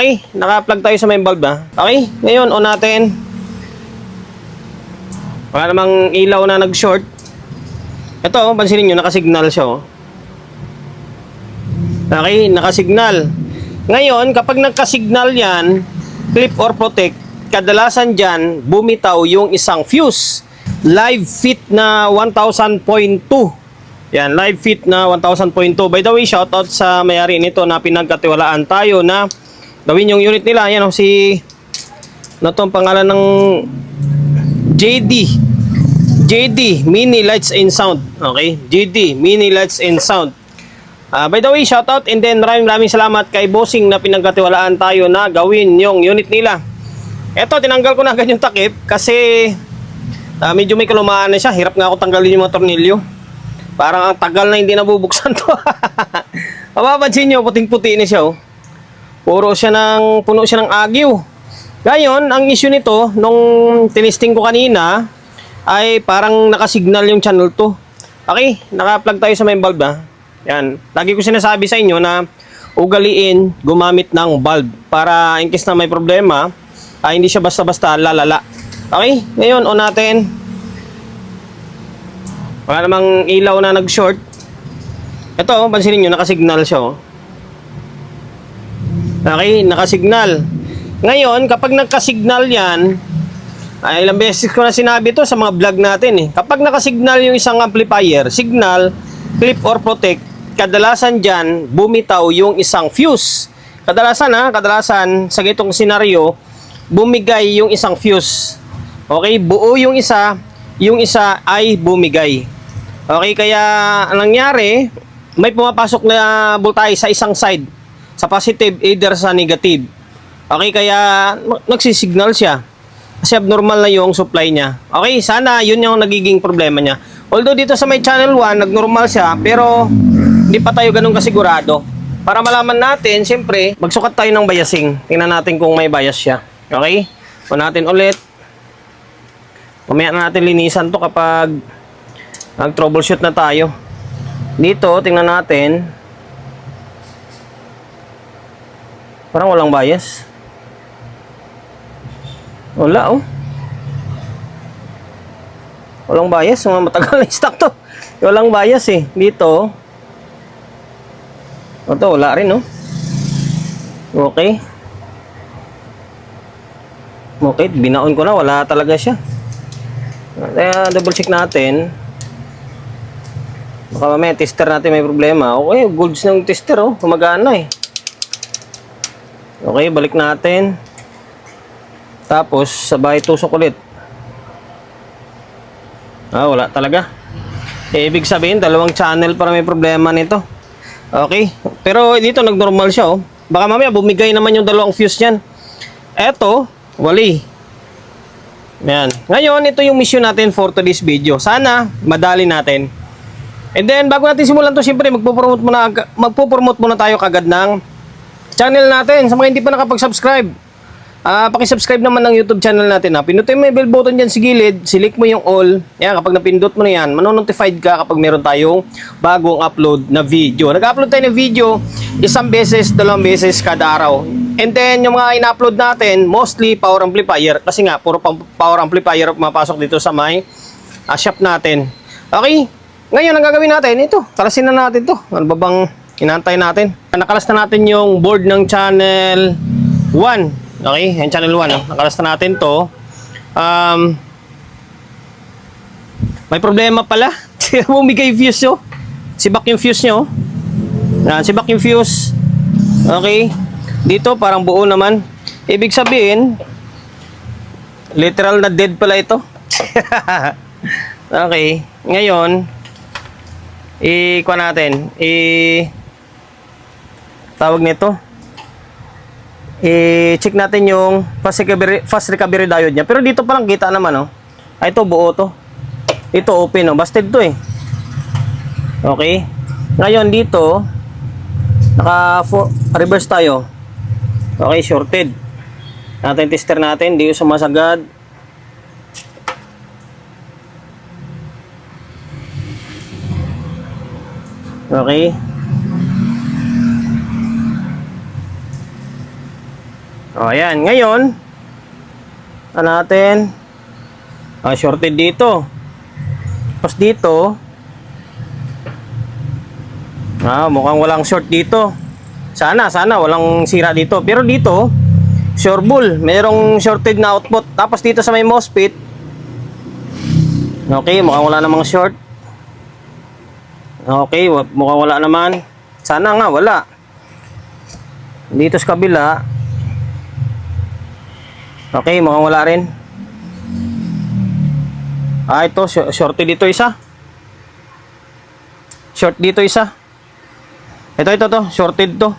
Okay, naka-plug tayo sa main bulb ha. Okay, ngayon on natin. Wala namang ilaw na nag-short. Ito, pansinin nyo, nakasignal siya oh. Okay, nakasignal. Ngayon, kapag nagka-signal yan, clip or protect, kadalasan dyan, bumitaw yung isang fuse. Live fit na 1000.2. Yan, live fit na 1000.2. By the way, shoutout sa may-ari nito na pinagkatiwalaan tayo na gawin yung unit nila. Yan o, ano tong pangalan ng JD Mini Lights and Sound. Okay, JD Mini Lights and Sound. By the way, shoutout and then maraming salamat kay Bossing na pinagkatiwalaan tayo na gawin yung unit nila. Eto, tinanggal ko na agad yung takip kasi medyo may kalumaan na siya. Hirap nga ako tanggalin yung mga tornilyo. Parang ang tagal na hindi nabubuksan to. Mapapansin nyo, puting-puti na siya oh. Puno siya ng agyo. Ngayon, ang issue nito, nung tinisting ko kanina, ay parang nakasignal yung channel to. Okay, naka-plug tayo sa main bulb ha. Yan, lagi ko sinasabi sa inyo na ugaliin gumamit ng bulb para in case na may problema, hindi siya basta-basta lalala. Okay, ngayon on natin. Wala namang ilaw na nag-short. Ito, pansinin nyo, nakasignal siya oh. Okay, nakasignal. Ngayon, kapag nagkasignal yan, ilang beses ko na sinabi to sa mga vlog natin eh. Kapag nakasignal yung isang amplifier, signal, clip or protect, kadalasan dyan, bumitaw yung isang fuse. Kadalasan sa gitong senaryo, bumigay yung isang fuse. Okay, buo yung isa ay bumigay. Okay, kaya anong nangyari, may pumapasok na voltage sa isang side, sa positive, either sa negative. Okay, kaya nagsisignal siya. Kasi abnormal na yung supply niya. Okay, sana yun yung nagiging problema niya. Although dito sa may channel 1, nagnormal siya, pero hindi pa tayo ganun kasigurado. Para malaman natin, siyempre, magsukat tayo ng biasing. Tingnan natin kung may bias siya. Okay? O natin ulit. Mamaya na natin linisan to kapag nag-troubleshoot na tayo. Dito, tingnan natin. Parang walang bias. Wala oh. Walang bias. Matagal na stock to. Walang bias eh. Dito. Ito, wala rin oh. Okay. Okay, binaon ko na. Wala talaga siya. Kaya double check natin. Baka mamaya tester natin may problema. Okay, golds ng tester oh. Gumagana eh. Okay, balik natin. Tapos, sabay tusok ulit. Wala talaga. Ibig sabihin, dalawang channel para may problema nito. Okay. Pero dito, nag-normal siya, oh. Baka mamaya, bumigay naman yung dalawang fuse niyan. Eto, wali. Yan. Ngayon, ito yung mission natin for today's video. Sana, madali natin. And then, bago natin simulan to, siyempre, magpo-promote muna tayo kagad ng channel natin. Sa mga hindi pa nakapag-subscribe, paki-subscribe naman ng YouTube channel natin ha. Pinutin mo yung bell button dyan sa gilid, select mo yung all. Yan, kapag napindot mo na yan, manonotified ka kapag meron tayong bagong upload na video. Nag-upload tayo ng video isang beses, dalawang beses kada araw. And then yung mga ina-upload natin, mostly power amplifier. Kasi nga, puro power amplifier mapasok dito sa may shop natin. Okay, ngayon ang gagawin natin, ito, kalasin na natin to. Ano ba bang inantay natin? Nakalas na natin yung board ng channel 1. Okay, yung channel 1, oh. Nakalas na natin to. May problema pala. Bumigay fuse nyo. Sibak yung fuse nyo. Sibak yung fuse. Okay. Dito parang buo naman. Ibig sabihin, literal na dead pala ito. Okay. Ngayon, kuha natin. Tawag nito. I-check natin yung fast recovery diode niya. Pero dito palang kita naman, oh. Ito buo to. Ito open, oh. Busted to eh. Okay. Ngayon dito, naka-reverse tayo. Okay, shorted. Natin tester natin, hindi sumasagad. Okay. O, ayan. Ngayon, ano natin? Shorted dito. Tapos dito, mukhang walang short dito. Sana walang sira dito. Pero dito, sure bull. Merong shorted na output. Tapos dito sa may MOSFET, okay, mukhang wala namang short. Okay, mukhang wala naman. Sana nga, wala. Dito sa kabila, okay, mukhang wala rin. Ito, shorted dito isa. Short dito isa. Ito to, shorted to.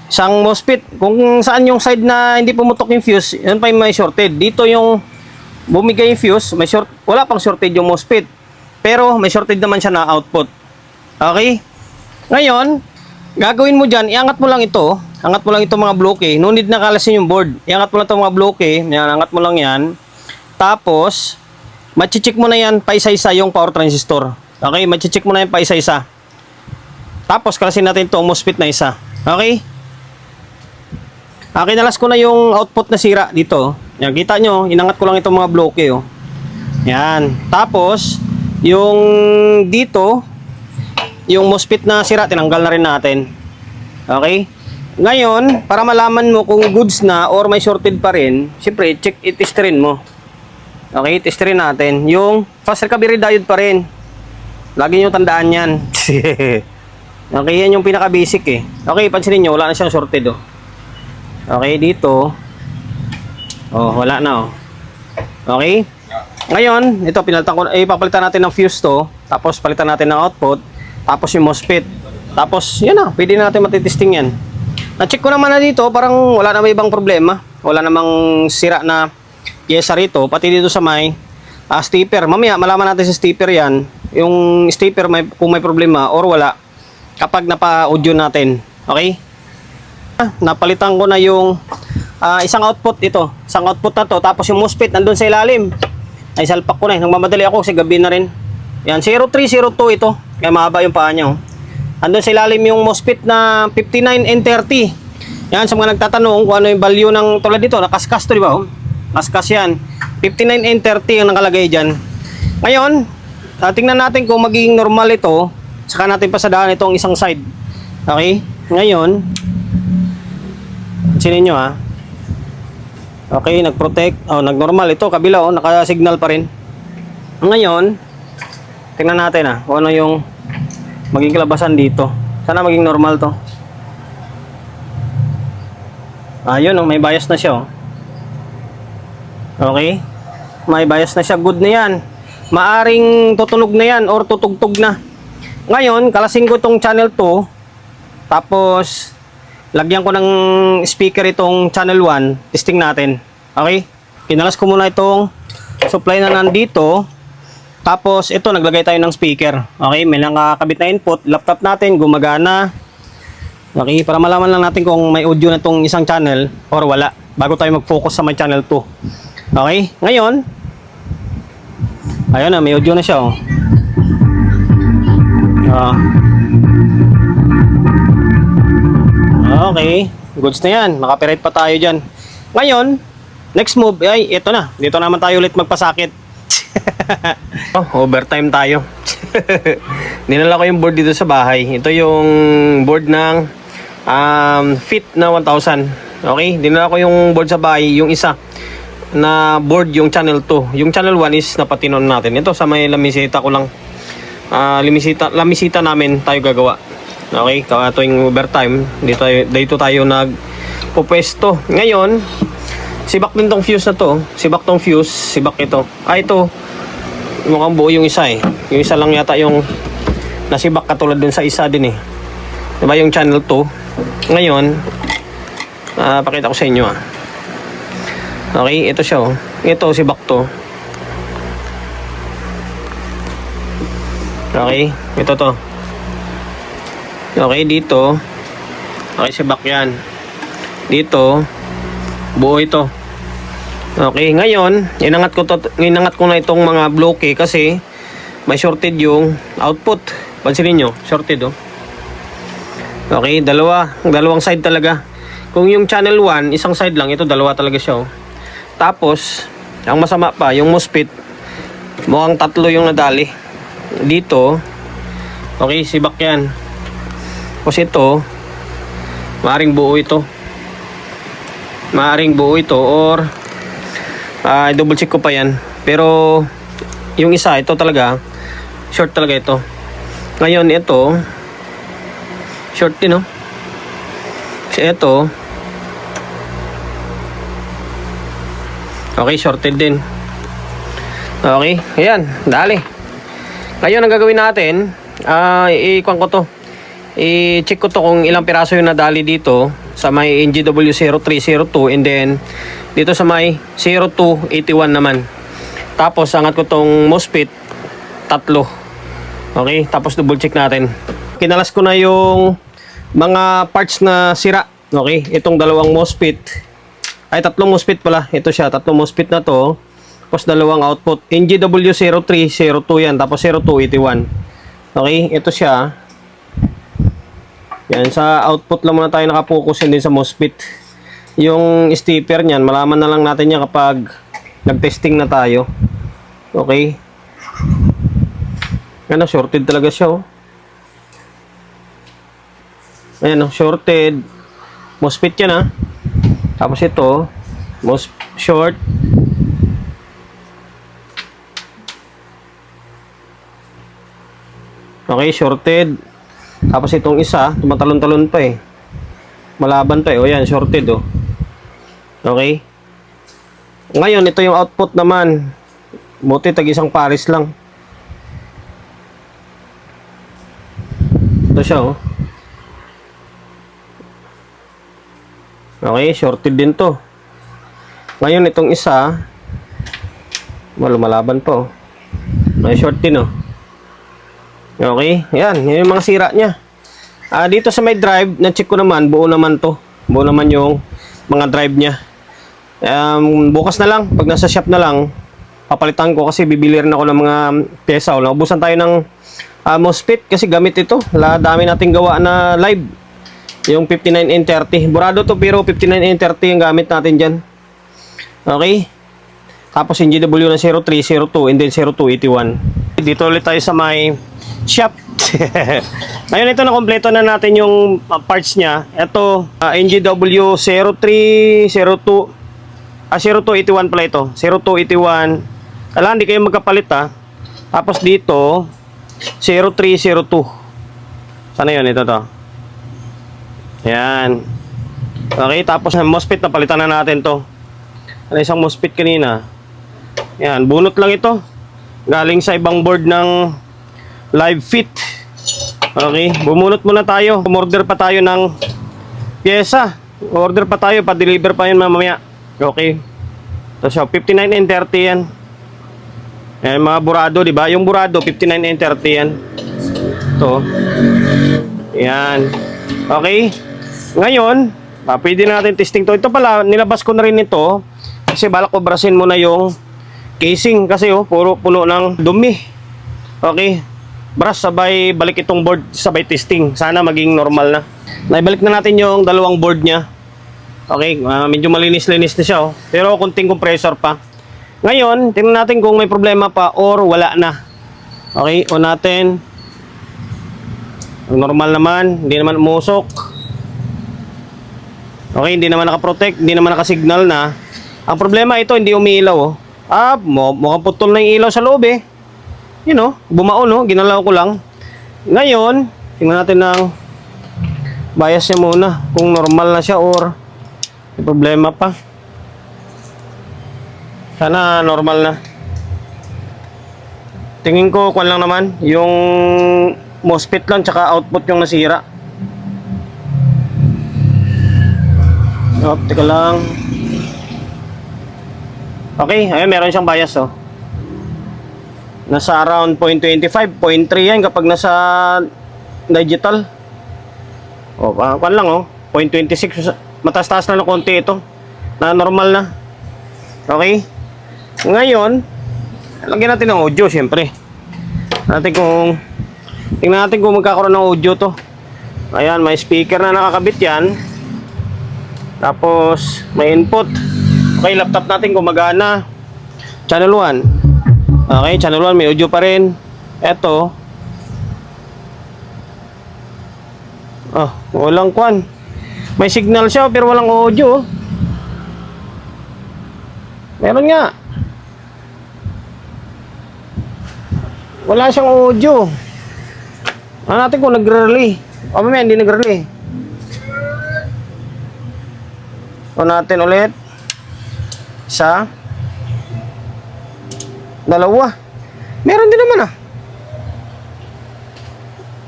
Isang MOSFET. Kung saan yung side na hindi pumutok yung fuse, yun pa yung may shorted. Dito yung bumigay yung fuse, may short, wala pang shorted yung MOSFET. Pero may shorted naman siya na output. Okay? Ngayon, gagawin mo dyan, iangat mo lang ito. Angat mo lang ito mga bloke. No need na kalasin yung board. Iangat mo lang ito mga bloke. Angat mo lang yan. Tapos, machichik mo na yan pa isa-isa yung power transistor. Okay? Machichik mo na yan pa isa-isa. Tapos, kalasin natin itong MOSFET na isa. Okay? Kinalas ko na yung output na sira dito. Yan, kita nyo, inangat ko lang itong mga bloke. Oh. Yan. Tapos, yung dito, yung MOSFET na sira, tinanggal na rin natin. Okay? Ngayon, para malaman mo kung goods na or may shorted pa rin, siyempre, itesterin mo. Okay, testerin natin. Yung fast recovery diode pa rin. Lagi nyo tandaan yan. Okay, yan yung pinaka-basic eh. Okay, pansinin nyo, wala na siyang shorted oh. Okay, dito. Oh, wala na oh. Okay? Ngayon, ito, papalitan natin ng fuse to. Tapos, palitan natin ng output. Tapos, yung MOSFET. Tapos, yan na. Pwede natin matitesting yan. Na-check ko naman na dito, parang wala na may ibang problema. Wala namang sira na pyesa rito. Pati dito sa may stepper. Mamaya, malaman natin sa stepper yan. Yung stepper, kung may problema or wala. Kapag napa-audio natin. Okay? Napalitan ko na yung isang output ito. Isang output na to. Tapos yung MOSFET nandun sa ilalim. Ay, salpak ko na. Nagmamadali ako kasi gabi na rin. Yan, 0302 ito. Kaya mahaba yung paa niya. Oh. Andun sa ilalim yung MOSFET na 59N30. Yan, sa mga nagtatanong kung ano yung value ng tulad dito. Nakaskas to, di ba? Oh? Kaskas yan. 59N30 ang nakalagay dyan. Ngayon, tingnan natin kung magiging normal ito. Saka natin pasadaan itong isang side. Okay? Ngayon, sinin nyo ha. Okay, nag-protect. Oh, nag-normal ito. Kabila, oh, naka-signal pa rin. Ngayon, tingnan natin ha. Kung ano yung maging kalabasan dito. Sana maging normal to. Ayun, oh, may bias na siya. Oh. Okay? May bias na siya. Good na yan. Maaring tutunog na yan or tutugtog na. Ngayon, kalasin ko itong channel 2. Tapos, lagyan ko ng speaker itong channel 1. Testing natin. Okay? Kinalas ko muna itong supply na nandito. Tapos, ito, naglagay tayo ng speaker. Okay, may nakakabit na input. Laptop natin, gumagana. Okay, para malaman lang natin kung may audio na itong isang channel or wala. Bago tayo mag-focus sa may channel 2. Okay, ngayon. Ayun na, may audio na siya. Oh. Okay, goods na yan. Makapirate pa tayo dyan. Ngayon, next move, ay, ito na. Dito naman tayo ulit magpasakit. Overtime tayo. Dinala ko yung board dito sa bahay. Ito yung board ng fit na 1000. Okay, dinala ko yung board sa bahay. Yung isa na board, yung channel 2. Yung channel 1 is napatinon natin. Ito sa may lamisita ko lang. Lamisita namin tayo gagawa. Okay, tuwing overtime dito tayo nagpupwesto. Ngayon, sibak din tong fuse na to. Sibak tong fuse, sibak ito. Ito mukhang buo yung isa eh. Yung isa lang yata yung nasibak katulad dun sa isa din eh. Diba yung channel 2? Ngayon, pakita ko sa inyo ah. Okay, ito siya oh. Ito, sibak to. Okay, ito to. Okay, dito. Okay, sibak yan. Dito, buo ito. Okay, ngayon, inangat ko na itong mga bloke kasi may shorted yung output. Pansinin nyo, shorted oh. Okay, dalawang side talaga. Kung yung channel 1, isang side lang, ito dalawa talaga siya, oh. Tapos, ang masama pa, yung MOSFET, mukhang 3 yung nadali. Dito, okay, sibak yan. Tapos ito, maaring buo ito. Maaring buo ito or double check ko pa yan. Pero, yung isa, ito talaga, short talaga ito. Ngayon, ito, short din, no? Kasi ito, okay, shorted din. Okay, ayan, dali. Ngayon, ang gagawin natin, i-kuhan ko to. I-check ko to kung ilang piraso yung nadali dito sa may NGW0302 and then dito sa may 0281 naman. Tapos, angat ko tong MOSFET, 3. Okay, tapos double check natin. Kinalas ko na yung mga parts na sira. Okay, itong dalawang MOSFET. Ay, 3 MOSFET pala. Ito siya, 3 MOSFET na to. Tapos 2 output. NGW0302 yan. Tapos 0281. Okay, ito siya. Yan, sa output lang muna tayo nakapokus din sa MOSFET. Yung stepper niyan, malaman na lang natin yan kapag nag-testing na tayo. Okay. Yan, shorted talaga siya, oh. Ayan, shorted. MOSFET yan, ha. Tapos ito, short. Okay, shorted. Tapos itong isa, tumatalon-talon pa eh. Malaban pa eh. O yan, shorted, oh. Okay. Ngayon, ito yung output naman. Buti, tag-isang pares lang. Ito siya, oh. Okay, shorted din to. Ngayon, itong isa, lumalaban po. May short din, oh. Okay, yan. Yan yung mga sira niya. Dito sa may drive, na-check ko naman, buo naman to. Buo naman yung mga drive niya. Bukas na lang, pag nasa shop na lang, papalitan ko kasi bibili rin ako ng mga pyesa. Naubusan tayo ng MOSFET kasi gamit ito. Dami nating gawa na live. Yung 59N30. Burado to pero 59N30 yung gamit natin dyan. Okay. Tapos yung GW na 03, 02 and then 0281. Dito ulit tayo sa may shop. Ngayon ito na kompleto na natin yung parts niya. Ito NGW 03, 02 0281 pala ito. 0281. Kailangan hindi kayo magkapalit, ha. Tapos dito 0302. Sana yun, ito to. Yan. Okay, tapos ang MOSFET na palitan na natin to. Ano isang MOSFET kanina. Yan, bunot lang ito. Galing sa ibang board ng Live Fit. Okay, bumunot muna tayo. Umorder pa tayo ng pyesa. Order pa tayo, pa-deliver pa yun mamaya. Okay. So, 59N30 yan. Yan, mga burado, di ba? Yung burado, 59N30 yan. Ito. Yan. Okay. Ngayon, pwede natin testing to. Ito pala, nilabas ko na rin ito. Kasi balak ko brasin muna yung casing. Kasi puro puno ng dumi. Okay. Brush sabay balik itong board sabay testing. Sana maging normal na. Naibalik na natin yung dalawang board niya. Okay, medyo malinis-linis na siya, oh. Pero konting compressor pa. Ngayon, tingnan natin kung may problema pa or wala na. Okay, on natin. Normal naman, hindi naman umusok. Okay, hindi naman naka-protect, hindi naman naka-signal na. Ang problema ito, hindi umiilaw, oh. Mukhang putol na yung ilaw sa loob, eh. You know, bumao, no? Ginalaw ko lang. Ngayon, tingnan natin ng bias niya muna. Kung normal na siya or may problema pa. Sana normal na. Tingin ko, kwan lang naman. Yung MOSFET lang, tsaka output yung nasira. Teka lang. Okay, ayun, meron siyang bias, oh. Nasa around 0.25, 0.3 yan kapag nasa digital. Kwan lang, oh. 0.26, mataas-taas na ng konti ito. Na normal na. Okay? Ngayon, lagyan natin ng audio, syempre. Tingnan natin kung magkakaroon ng audio to. Ayan, may speaker na nakakabit yan. Tapos, may input. Okay, laptop natin gumagana. Channel 1. Okay, channel 1 may audio pa rin. Eto. Walang kwan. May signal siya pero walang audio. Meron nga. Wala siyang audio. Ano natin kung nagre-relay? Mamaya hindi nagre-relay. O natin ulit. Isa. Dalawa. Meron din naman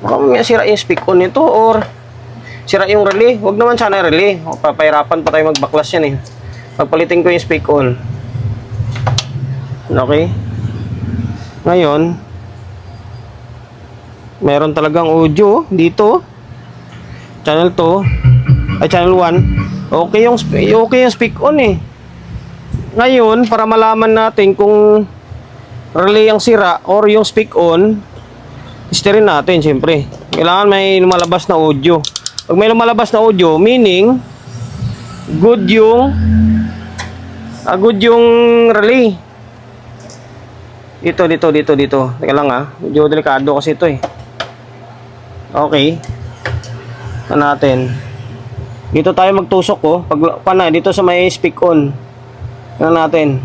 Baka mamaya sira yung speak on nito or sira yung relay. Huwag naman sana relay. Papahirapan pa tayo magbaklas yan Pagpalitin ko yung speak on. Okay. Ngayon, meron talagang audio dito. Channel 2 ay channel 1. Okay yung speak on Ngayon, para malaman natin kung relay ang sira or yung speak on, testerin natin siyempre. Kailangan may lumalabas na audio. Pag may lumalabas na audio, meaning good yung relay. Dito. Teka lang medyo delikado kasi ito Okay. Ano natin? Dito tayo magtusok Pag dito sa may speak on. Ano natin?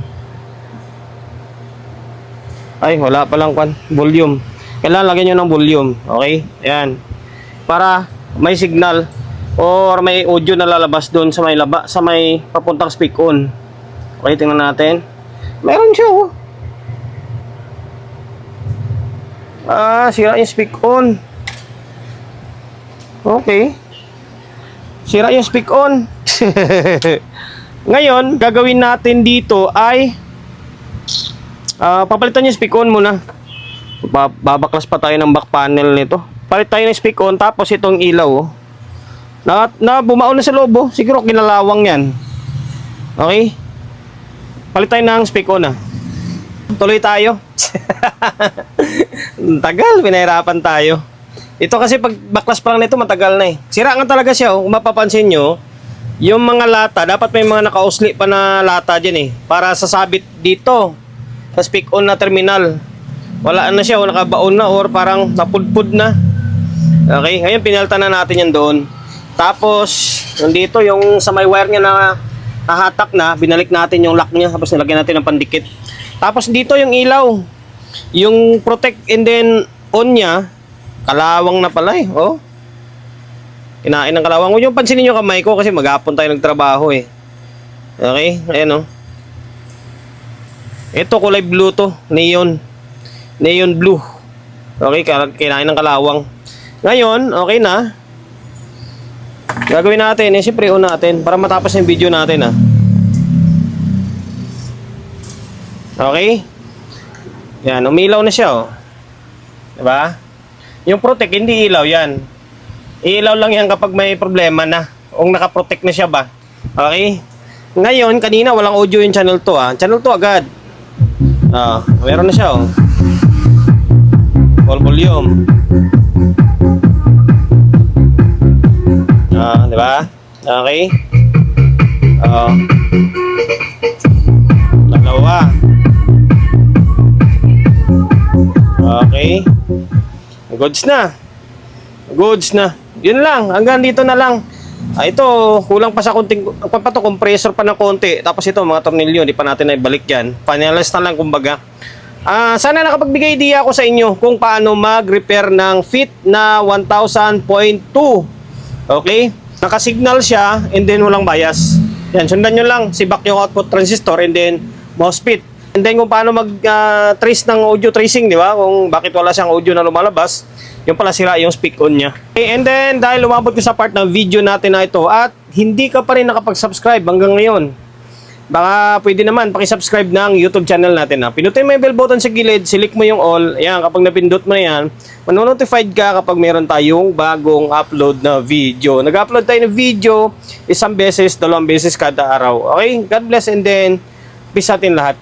Ay, wala palang volume. Kailangan lagyan nyo ng volume. Okay? Ayan. Para may signal or may audio na lalabas doon sa may papuntang speak on. Okay, tingnan natin. Meron siya sira yung speak on. Okay. Sira yung speak on. Ngayon, gagawin natin dito ay papalitan yung speak on muna. Babaklas pa tayo ng back panel nito. Palit tayo ng speak on tapos itong ilaw na bumaon na sa loob siguro kinalawang yan. Okay? Palit tayo ng speak on Tuloy tayo. Tagal, pinahirapan tayo. Ito kasi pag baklas pa lang nito matagal na Sira nga talaga siya kung mapapansin nyo, yung mga lata, dapat may mga nakausli pa na lata dyan para sasabit dito sa speak on na terminal. Wala na siya nakabaon na or parang napudpud na. Okay, ngayon pinalitan na natin yan doon. Tapos, nandito yung sa may wire niya na nahatak na, binalik natin yung lock niya, tapos nilagyan natin ng pandikit. Tapos dito yung ilaw, yung protect and then on niya, kalawang na pala Kinain ng kalawang. Huwag yung pansinin yung kamay ko kasi maghapon tayo nagtrabaho Okay, ayan Ito kulay blue to, neon blue. Okay, kinain ng kalawang. Ngayon, okay na. Gagawin natin, siyempre on natin para matapos yung video natin Okay? Yan, umilaw na siya Diba? Yung protect, hindi ilaw yan. Ilaw lang yan kapag may problema na. Kung nakaprotect na siya ba. Okay? Ngayon, kanina walang audio yung channel 2 Channel 2 agad. Meron na siya Full volume. Diba? Okay? Dalawa. Okay. Goods na. Yun lang. Hanggang dito na lang. Ito, kulang pa sa konting, compressor pa ng konti. Tapos ito, mga tornilyo, hindi pa natin naibalik yan. Finalize na lang kumbaga. Sana nakapagbigay idea ako sa inyo kung paano mag-repair ng fit na 1000.2. Okay? Naka-signal siya and then walang bias. Yan, sundan nyo lang. Sibak yung output transistor and then MOSFET. And then kung paano mag-trace ng audio tracing, di ba? Kung bakit wala siyang audio na lumalabas. Yung pala sira yung speak on niya. Okay, and then dahil lumabot ko sa part ng video natin na ito at hindi ka pa rin nakapag-subscribe hanggang ngayon, baka pwede naman pakisubscribe ng YouTube channel natin Pinutin mo yung bell button sa gilid, select mo yung all. Ayan, kapag napindot mo na yan, manonotified ka kapag meron tayong bagong upload na video. Nag-upload tayo ng video 1 beses, 2 beses kada araw. Okay? God bless and then peace sa atin lahat.